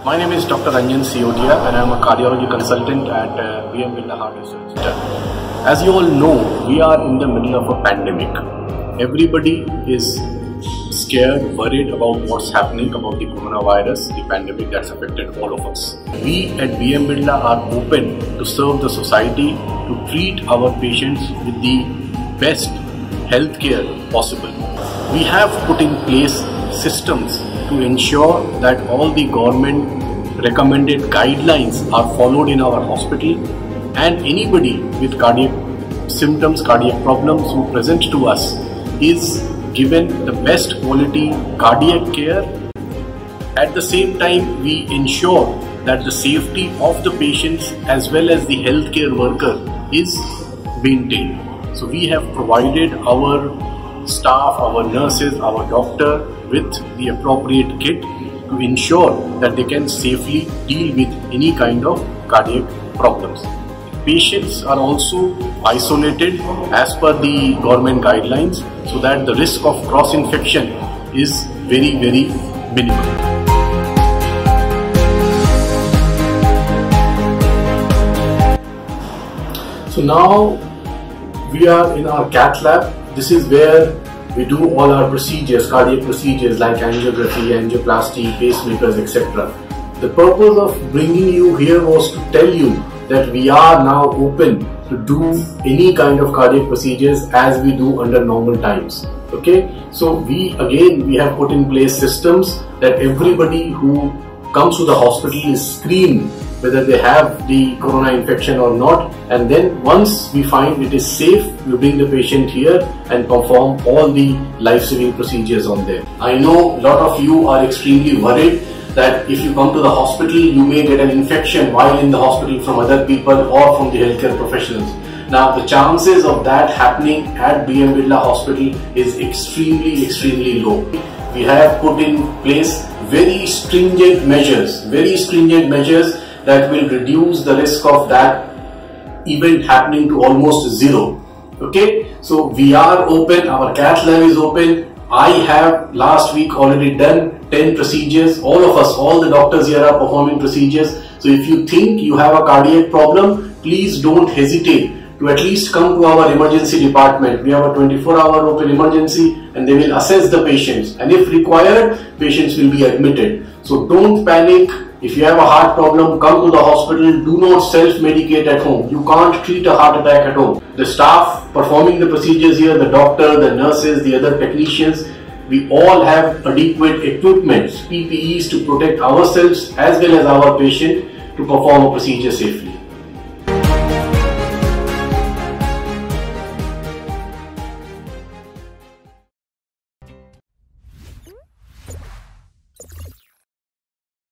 My name is Dr. Ranjan Siodia and I am a cardiology consultant at Birla Third. As you all know, we are in the middle of a pandemic. Everybody is scared, worried about what's happening about the coronavirus, the pandemic that's affected all of us. We at Birla are open to serve the society, to treat our patients with the best healthcare possible. We have put in place systems to ensure that all the government recommended guidelines are followed in our hospital, and anybody with cardiac symptoms, cardiac problems who present to us is given the best quality cardiac care. At the same time, we ensure that the safety of the patients as well as the healthcare worker is maintained. So we have provided our staff, our nurses, our doctor with the appropriate kit to ensure that they can safely deal with any kind of cardiac problems. Patients are also isolated as per the government guidelines so that the risk of cross-infection is very, very minimal. So now we are in our cath lab. This is where we do all our procedures, cardiac procedures like angiography, angioplasty, pacemakers, etc. The purpose of bringing you here was to tell you that we are now open to do any kind of cardiac procedures as we do under normal times. Okay, so we have put in place systems that everybody who comes to the hospital is screened whether they have the corona infection or not, and then once we find it is safe, we bring the patient here and perform all the life-saving procedures on there. I know a lot of you are extremely worried that if you come to the hospital, you may get an infection while in the hospital from other people or from the healthcare professionals. Now, the chances of that happening at Birla Hospital is extremely low. We have put in place very stringent measures that will reduce the risk of that event happening to almost zero. Okay, so we are open, our cath lab is open. I have last week already done 10 procedures. All of us, all the doctors here are performing procedures. So if you think you have a cardiac problem, please don't hesitate to at least come to our emergency department. We have a 24-hour open emergency and they will assess the patients, and if required, patients will be admitted. So don't panic. If you have a heart problem, come to the hospital. Do not self-medicate at home. You can't treat a heart attack at home. The staff performing the procedures here, the doctor, the nurses, the other technicians, we all have adequate equipment, PPEs to protect ourselves as well as our patient to perform a procedure safely.